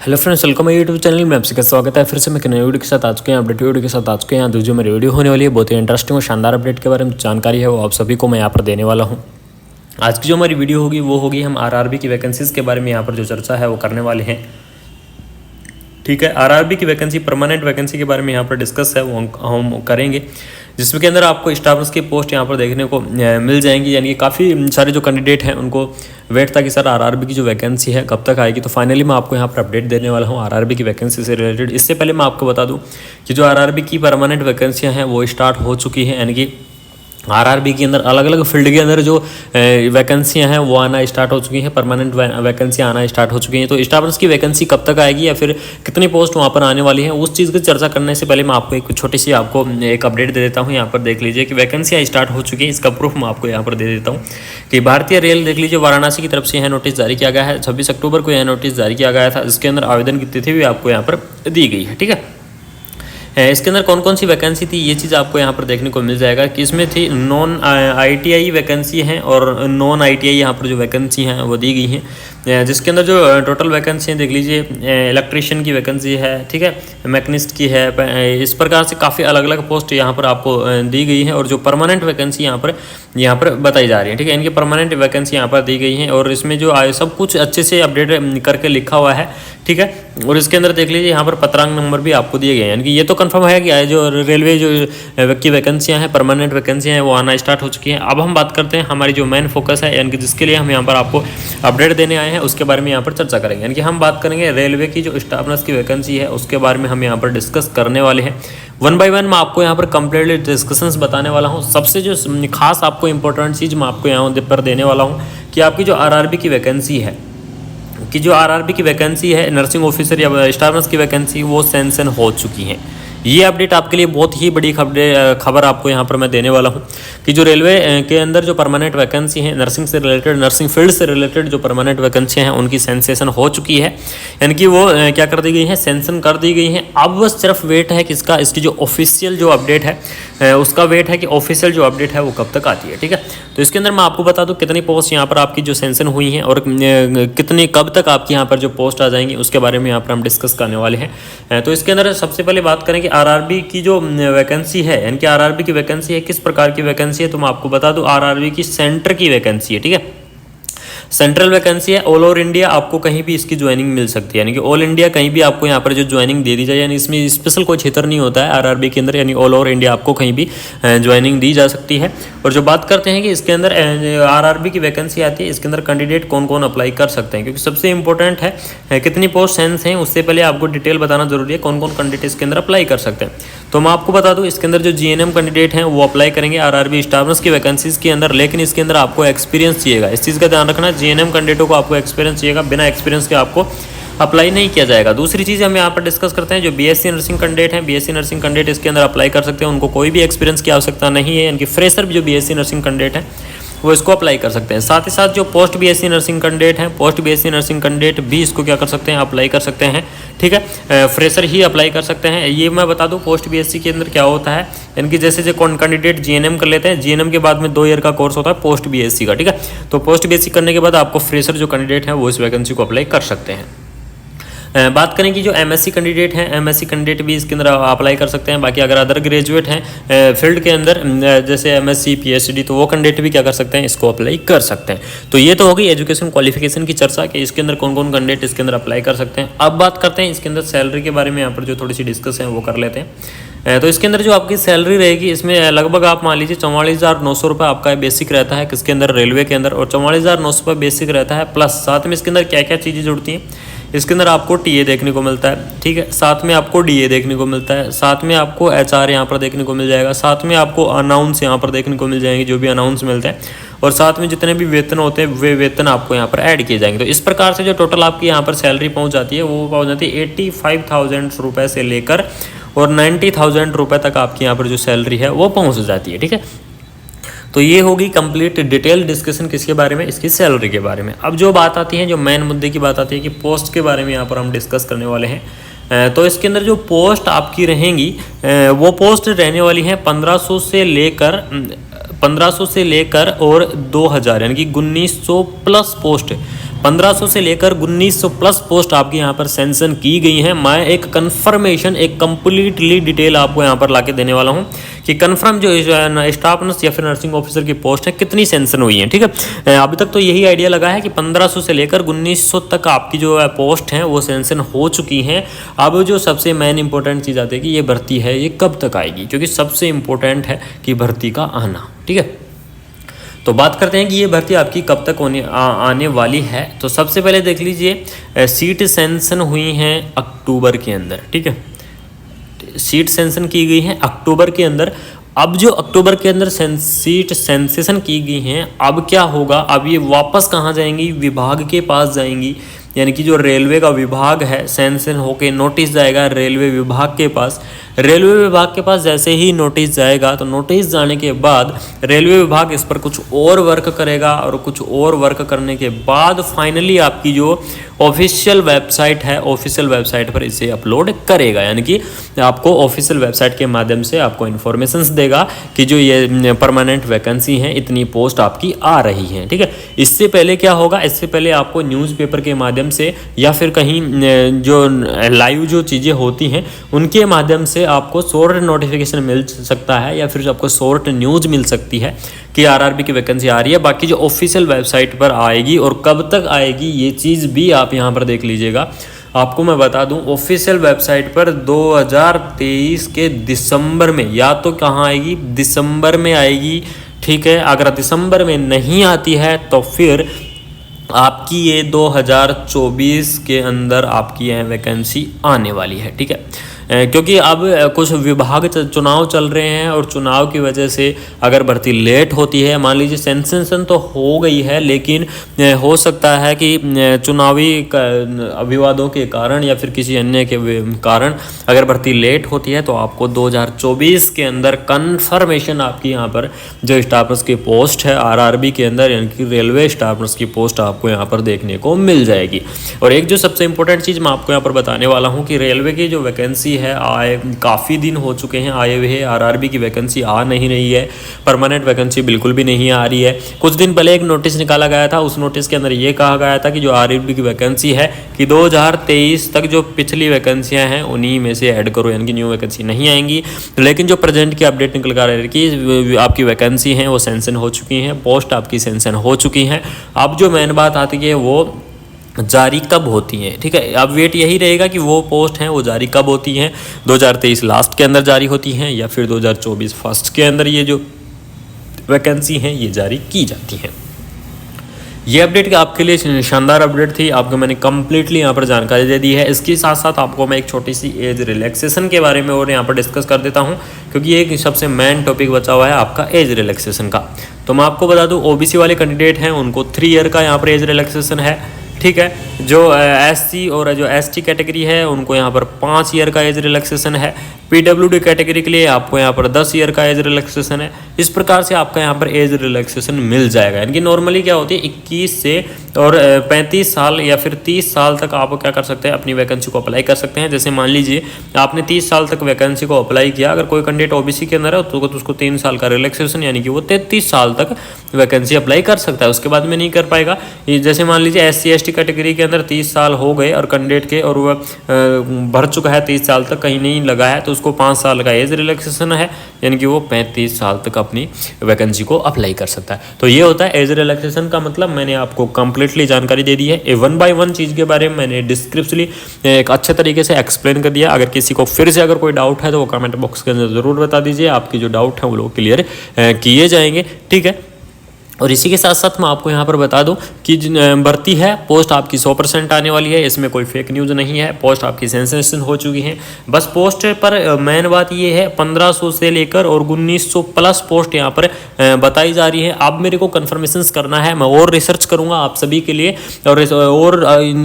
Hello friends, welcome है YouTube channel में आपसे का स्वागत है। फिर से मैं एक नई वीडियो के साथ आ चुके हैं, अपडेट वीडियो के साथ आ चुके हैं। यहाँ जो मेरी वीडियो होने वाली है बहुत ही इंटरेस्टिंग और शानदार अपडेट के बारे में जानकारी है वो आप सभी को मैं यहाँ पर देने वाला हूँ। आज की जो हमारी वीडियो होगी वो होगी हम आरआरबी की वैकेंसीज़ के बारे में यहाँ पर जो चर्चा है वो करने वाले हैं। ठीक है, आरआरबी की वैकेंसी, परमानेंट वैकेंसी के बारे में यहाँ पर डिस्कस है वो हम करेंगे, जिसमें के अंदर आपको स्टाफ नर्स की पोस्ट यहाँ पर देखने को मिल जाएंगी। यानी कि काफ़ी सारे जो कैंडिडेट हैं उनको वेट था कि सर आरआरबी की जो वैकेंसी है कब तक आएगी। तो फाइनली मैं आपको यहाँ पर अपडेट देने वाला हूँ आरआरबी की वैकेंसी से रिलेटेड। इससे पहले मैं आपको बता दूँ कि जो आरआरबी की परमानेंट वैकेंसियाँ हैं वो स्टार्ट हो चुकी हैं। यानी कि आरआरबी के अंदर अलग अलग फील्ड के अंदर जो वैकेंसियां हैं वो आना स्टार्ट हो चुकी हैं, परमानेंट वैकेंसी आना स्टार्ट हो चुकी हैं। तो स्टाफ नर्स की वैकेंसी कब तक आएगी या फिर कितनी पोस्ट वहाँ पर आने वाली है, उस चीज़ की चर्चा करने से पहले मैं आपको एक छोटी सी आपको एक अपडेट दे देता हूँ। यहाँ पर देख लीजिए कि वैकेंसियाँ स्टार्ट हो चुकी हैं। इसका प्रूफ मैं आपको यहाँ पर दे देता हूँ कि भारतीय रेल, देख लीजिए, वाराणसी की तरफ से यह नोटिस जारी किया गया है। 26 अक्टूबर को यह नोटिस जारी किया गया था। इसके अंदर आवेदन की तिथि भी आपको यहाँ पर दी गई है। ठीक है, इसके अंदर कौन कौन सी वैकेंसी थी ये चीज़ आपको यहाँ पर देखने को मिल जाएगा कि इसमें थी नॉन आईटीआई वैकेंसी हैं और नॉन आईटीआई यहाँ पर जो वैकेंसी हैं वो दी गई हैं। जिसके अंदर जो टोटल वैकेंसी हैं देख लीजिए, इलेक्ट्रीशियन की वैकेंसी है, ठीक है, मैकेनिस्ट की है। इस प्रकार से काफ़ी अलग अलग पोस्ट यहाँ पर आपको दी गई है और जो परमानेंट वैकेंसी यहाँ पर बताई जा रही है। ठीक है, इनकी परमानेंट वैकेंसी यहाँ पर दी गई है और इसमें जो सब कुछ अच्छे से अपडेट करके लिखा हुआ है। ठीक है, और इसके अंदर देख लीजिए यहाँ पर पत्रांक नंबर भी आपको दिए गए हैं। यानी कि ये तो कंफर्म है कि जो रेलवे जो की वैकेंसियाँ हैं, परमानेंट वैकेंसियाँ हैं वो आना स्टार्ट हो चुकी हैं। अब हम बात करते हैं हमारी जो मेन फोकस है, यानी कि जिसके लिए हम यहाँ पर आपको अपडेट देने आए हैं उसके बारे में यहाँ पर चर्चा करेंगे। यानी कि हम बात करेंगे रेलवे की जो स्टाफ नर्स की वैकेंसी है उसके बारे में हम यहाँ पर डिस्कस करने वाले हैं। वन बाय वन मैं आपको यहाँ पर कंप्लीटली डिस्कशंस बताने वाला हूँ। सबसे जो खास आपको इंपॉर्टेंट चीज़ मैं आपको यहाँ पर देने वाला हूँ कि आपकी जो आरआरबी की वैकेंसी है, कि जो आरआरबी की वैकेंसी है नर्सिंग ऑफिसर या स्टाफ नर्स की वैकेंसी वो सैंक्शन हो चुकी हैं। ये अपडेट आपके लिए बहुत ही बड़ी खबर आपको यहाँ पर मैं देने वाला हूँ कि जो रेलवे के अंदर जो परमानेंट वैकेंसी है नर्सिंग से रिलेटेड, नर्सिंग फील्ड से रिलेटेड जो परमानेंट वैकेंसी हैं उनकी सेंसेशन हो चुकी है। यानी कि वो क्या कर दी गई है, सेंक्शन कर दी गई है। अब बस सिर्फ वेट है कि इसकी जो ऑफिशियल जो अपडेट है उसका वेट है कि ऑफिशियल जो अपडेट है वो कब तक आती है। ठीक है, तो इसके अंदर मैं आपको बता दूं कितनी पोस्ट यहाँ पर आपकी जो सेंक्शन हुई हैं और कितनी कब तक आपकी यहाँ पर जो पोस्ट आ जाएंगी उसके बारे में यहाँ पर हम डिस्कस करने वाले हैं। तो इसके अंदर सबसे पहले बात करें कि आरआरबी की जो वैकेंसी है, यानी कि आरआरबी की वैकेंसी है, किस प्रकार की वैकेंसी है तो मैं आपको बता दूं आरआरबी की सेंटर की वैकेंसी है। ठीक है, सेंट्रल वैकेंसी है, ऑल ओवर इंडिया आपको कहीं भी इसकी ज्वाइनिंग मिल सकती है। यानी कि ऑल इंडिया कहीं भी आपको यहाँ पर जो ज्वाइनिंग दे दी जाए, यानी इसमें स्पेशल कोई क्षेत्र नहीं होता है आरआरबी के अंदर, यानी ऑल ओवर इंडिया आपको कहीं भी ज्वाइनिंग दी जा सकती है। और जो बात करते हैं कि इसके अंदर आरआरबी की वैकेंसी आती है, इसके अंदर कैंडिडेट कौन कौन अप्लाई कर सकते हैं, क्योंकि सबसे इंपॉर्टेंट है कितनी पोस्ट सेंस हैं उससे पहले आपको डिटेल बताना जरूरी है कौन कौन कैंडिडेट इसके अंदर अप्लाई कर सकते हैं। तो मैं आपको बता दूं इसके अंदर जो जीएनएम कैंडिडेट हैं वो अप्लाई करेंगे आरआरबी स्टाफ नर्स की वैकेंसीज के अंदर, लेकिन इसके अंदर आपको एक्सपीरियंस चाहिएगा। इस चीज़ का ध्यान रखना, जीएनएम कैंडिडेटों को आपको एक्सपीरियंस चाहिएगा, बिना एक्सपीरियंस के आपको अप्लाई नहीं किया जाएगा। दूसरी चीज़ हम यहाँ पर डिस्कस करते हैं जो बीएससी नर्सिंग कैंडिडेट हैं, बीएससी नर्सिंग कैंडिडेट इसके अंदर अप्लाई कर सकते हैं, उनको कोई भी एक्सपीरियंस की आवश्यकता नहीं है। यानी कि फ्रेशर जो बीएससी नर्सिंग कैंडिडेट हैं वो इसको अप्लाई कर सकते हैं। साथ ही साथ जो पोस्ट बीएससी नर्सिंग कैंडिडेट हैं, पोस्ट बीएससी नर्सिंग कैंडिडेट भी इसको क्या कर सकते हैं, अप्लाई कर सकते हैं। ठीक है, फ्रेशर ही अप्लाई कर सकते हैं। ये मैं बता दूं पोस्ट बीएससी के अंदर क्या होता है, यानी कि जैसे जो कैंडिडेट जीएनएम कर लेते हैं, जीएनएम के बाद में 2 ईयर का कोर्स होता है पोस्ट बीएससी का। ठीक है, तो पोस्ट बीएससी करने के बाद आपको फ्रेशर जो कैंडिडेट है वो इस वैकेंसी को अप्लाई कर सकते हैं। बात करें कि जो एमएससी कैंडिडेट हैं, एमएससी कैंडिडेट भी इसके अंदर अप्लाई कर सकते हैं। बाकी अगर अदर ग्रेजुएट हैं फील्ड के अंदर जैसे एमएससी पीएचडी, तो वो कैंडिडेट भी क्या कर सकते हैं, इसको अप्लाई कर सकते हैं। तो ये तो होगी एजुकेशन क्वालिफिकेशन की चर्चा कि इसके अंदर कौन कौन कैंडिडेट इसके अंदर अप्लाई कर सकते हैं। अब बात करते हैं इसके अंदर सैलरी के बारे में, यहाँ पर जो थोड़ी सी डिस्कस है वो कर लेते हैं। तो इसके अंदर जो आपकी सैलरी रहेगी इसमें लगभग आप मान लीजिए 44,900 रुपये आपका बेसिक रहता है किसके अंदर, रेलवे के अंदर, और 44,900 रुपये बेसिक रहता है। प्लस साथ में इसके अंदर क्या क्या चीज़ें जुड़ती हैं, इसके अंदर आपको टीए देखने को मिलता है। ठीक है, साथ में आपको डीए देखने को मिलता है, साथ में आपको एचआर यहाँ पर देखने को मिल जाएगा, साथ में आपको अनाउंस यहाँ पर देखने को मिल जाएंगे, जो भी अनाउंस मिलते हैं, और साथ में जितने भी वेतन होते हैं वे वेतन आपको यहाँ पर ऐड किए जाएंगे। तो इस प्रकार से जो टोटल आपकी यहाँ पर सैलरी पहुँच जाती है वो पहुँच जाती है 85,000 रुपये से लेकर और 90,000 रुपये तक आपकी यहाँ पर जो सैलरी है वो पहुँच जाती है। ठीक है, तो ये होगी कंप्लीट डिटेल डिस्कशन किसके बारे में, इसकी सैलरी के बारे में। अब जो बात आती है, जो मेन मुद्दे की बात आती है कि पोस्ट के बारे में यहाँ पर हम डिस्कस करने वाले हैं। तो इसके अंदर जो पोस्ट आपकी रहेंगी वो पोस्ट रहने वाली है 1500 से लेकर और 2000 यानी कि 1900 प्लस पोस्ट 1500 से लेकर 1900 प्लस पोस्ट आपकी यहाँ पर सेंशन की गई हैं। मैं एक कंफर्मेशन, एक कंप्लीटली डिटेल आपको यहाँ पर लाके देने वाला हूँ कि कंफर्म जो स्टाफ नर्स या फिर नर्सिंग ऑफिसर की पोस्ट है कितनी सेंशन हुई है। ठीक है, अभी तक तो यही आइडिया लगा है कि 1500 से लेकर 1900 तक आपकी जो पोस्ट हैं वो सेंशन हो चुकी हैं। अब जो सबसे मेन इंपॉर्टेंट चीज़ आती है कि ये भर्ती है ये कब तक आएगी, क्योंकि सबसे इंपॉर्टेंट है कि भर्ती का आना। ठीक है, तो बात करते हैं कि ये भर्ती आपकी कब तक आने वाली है। तो सबसे पहले देख लीजिए, सीट सेंशन हुई हैं अक्टूबर के अंदर। ठीक है, सीट सेंशन की गई हैं अक्टूबर के अंदर। अब जो अक्टूबर के अंदर सीट सेंसेशन की गई हैं, अब क्या होगा, अब ये वापस कहाँ जाएंगी, विभाग के पास जाएंगी। यानी कि जो रेलवे का विभाग है, सेंशन होके नोटिस जाएगा रेलवे विभाग के पास। रेलवे विभाग के पास जैसे ही नोटिस जाएगा तो नोटिस जाने के बाद रेलवे विभाग इस पर कुछ और वर्क करेगा और कुछ और वर्क करने के बाद फाइनली आपकी जो ऑफिशियल वेबसाइट है, ऑफिशियल वेबसाइट पर इसे अपलोड करेगा। यानी कि आपको ऑफिशियल वेबसाइट के माध्यम से आपको इन्फॉर्मेशंस देगा कि जो ये परमानेंट वैकेंसी हैं, इतनी पोस्ट आपकी आ रही हैं। ठीक है, इससे पहले क्या होगा, इससे पहले आपको न्यूज़पेपर के माध्यम से या फिर कहीं जो लाइव जो चीज़ें होती हैं उनके माध्यम से आपको शॉर्ट नोटिफिकेशन मिल सकता है या फिर आपको शॉर्ट न्यूज़ मिल सकती है कि आरआरबी की वैकेंसी आ रही है। बाकी जो ऑफिशियल वेबसाइट पर आएगी और कब तक आएगी ये चीज़ भी आप यहाँ पर देख लीजिएगा। आपको मैं बता दूं, ऑफिशियल वेबसाइट पर 2023 के दिसंबर में या तो कहाँ आएगी, दिसंबर में आएगी। ठीक है, अगर दिसंबर में नहीं आती है तो फिर आपकी ये 2024 के अंदर आपकी यह वैकेंसी आने वाली है। ठीक है, क्योंकि अब कुछ विभाग चुनाव चल रहे हैं और चुनाव की वजह से अगर भर्ती लेट होती है, मान लीजिए सेंसेशन तो हो गई है लेकिन हो सकता है कि चुनावी विवादों के कारण या फिर किसी अन्य के कारण अगर भर्ती लेट होती है तो आपको 2024 के अंदर कन्फर्मेशन आपकी यहाँ पर जो स्टाफ नर्स की पोस्ट है आरआरबी के अंदर, यानी कि रेलवे स्टाफ नर्स की पोस्ट आपको यहाँ पर देखने को मिल जाएगी। और एक जो सबसे इंपॉर्टेंट चीज़ मैं आपको यहाँ पर बताने वाला हूँ कि रेलवे की जो वैकेंसी है आए काफ़ी दिन हो चुके हैं आए हुए, आरआरबी की वैकेंसी आ नहीं रही है, परमानेंट वैकेंसी बिल्कुल भी नहीं आ रही है। कुछ दिन पहले एक नोटिस निकाला गया था, उस नोटिस के अंदर ये कहा गया था कि जो आरआरबी की वैकेंसी है कि 2023 तक जो पिछली वैकेंसियां हैं उन्हीं में से ऐड करो, यानी कि न्यू वैकेंसी नहीं आएंगी। लेकिन जो प्रेजेंट की अपडेट निकल कर रही है कि आपकी वैकेंसी हैं वो सेंशन हो चुकी हैं, पोस्ट आपकी सेंशन हो चुकी हैं। अब जो मेन बात आती है वो जारी कब होती हैं। ठीक है, अब वेट यही रहेगा कि वो पोस्ट हैं वो जारी कब होती हैं, 2023 लास्ट के अंदर जारी होती हैं या फिर 2024 फर्स्ट के अंदर ये जो वैकेंसी हैं ये जारी की जाती हैं। ये अपडेट आपके लिए शानदार अपडेट थी, आपको मैंने कम्प्लीटली यहाँ पर जानकारी दे दी है। इसके साथ साथ आपको मैं एक छोटी सी एज रिलैक्सेशन के बारे में और यहाँ पर डिस्कस कर देता हूँ, क्योंकि ये एक सबसे मेन टॉपिक बचा हुआ है आपका एज रिलैक्सेशन का। तो मैं आपको बता दूँ, ओबीसी वाले कैंडिडेट हैं उनको 3 ईयर का यहाँ पर एज रिलैक्सेशन है। ठीक है, जो एससी और जो एसटी कैटेगरी है उनको यहाँ पर 5 ईयर का एज रिलैक्सेशन है। पीडब्ल्यूडी कैटेगरी के लिए आपको यहाँ पर 10 ईयर का एज रिलैक्सेशन है। इस प्रकार से आपका यहाँ पर एज रिलैक्सेशन मिल जाएगा। यानी कि नॉर्मली क्या होती है 21 से और 35 साल या फिर 30 साल तक आप क्या कर सकते हैं, अपनी वैकेंसी को अप्लाई कर सकते हैं। जैसे मान लीजिए आपने 30 साल तक वैकेंसी को अप्लाई किया, अगर कोई कैंडिडेट ओबीसी के अंदर है तो उसको 3 साल का रिलैक्सेशन यानी कि वो 33 साल तक वैकेंसी अप्लाई कर सकता है, उसके बाद में नहीं कर पाएगा। जैसे मान लीजिए SC ST कैटेगरी के अंदर 30 साल हो गए और कैंडिडेट के और वह भर चुका है 30 साल तक, कहीं नहीं लगा है, तो उसको 5 साल का एज रिलैक्सेशन है, यानी कि वो 35 साल तक अपनी वैकेंसी को अप्लाई कर सकता है। तो ये होता है एज रिलैक्सेशन का मतलब। मैंने आपको कंप्लीटली जानकारी दे दी है, 1 by 1 चीज़ के बारे में मैंने डिस्क्रिप्शनली एक अच्छे तरीके से एक्सप्लेन कर दिया। अगर किसी को फिर से अगर कोई डाउट है तो वो कमेंट बॉक्स के अंदर ज़रूर बता दीजिए, आपकी जो डाउट है वो लोग क्लियर किए जाएंगे। ठीक है, और इसी के साथ साथ मैं आपको यहाँ पर बता दूं कि भर्ती है, पोस्ट आपकी 100% आने वाली है, इसमें कोई फेक न्यूज़ नहीं है, पोस्ट आपकी सेंसेशन हो चुकी है। बस पोस्ट पर मेन बात ये है 1500 से लेकर और 1900 प्लस पोस्ट यहाँ पर बताई जा रही है। अब मेरे को कन्फर्मेशन करना है, मैं और रिसर्च करूँगा आप सभी के लिए और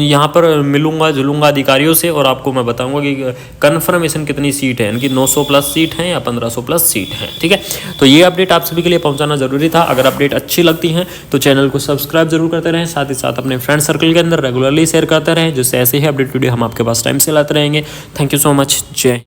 यहाँ पर मिलूँगा जुलूँगा अधिकारियों से और आपको मैं बताऊँगा कि कन्फर्मेशन कितनी सीट है, यानी कि 900 प्लस सीट हैं या 1500 प्लस सीट हैं। ठीक है, तो ये अपडेट आप सभी के लिए पहुँचाना ज़रूरी था। अगर अपडेट अच्छी लगती हैं तो चैनल को सब्सक्राइब जरूर करते रहें, साथ ही साथ अपने फ्रेंड सर्कल के अंदर रेगुलरली शेयर करते रहें, जिससे ऐसे ही अपडेट वीडियो हम आपके पास टाइम से लाते रहेंगे। Thank you so much. जय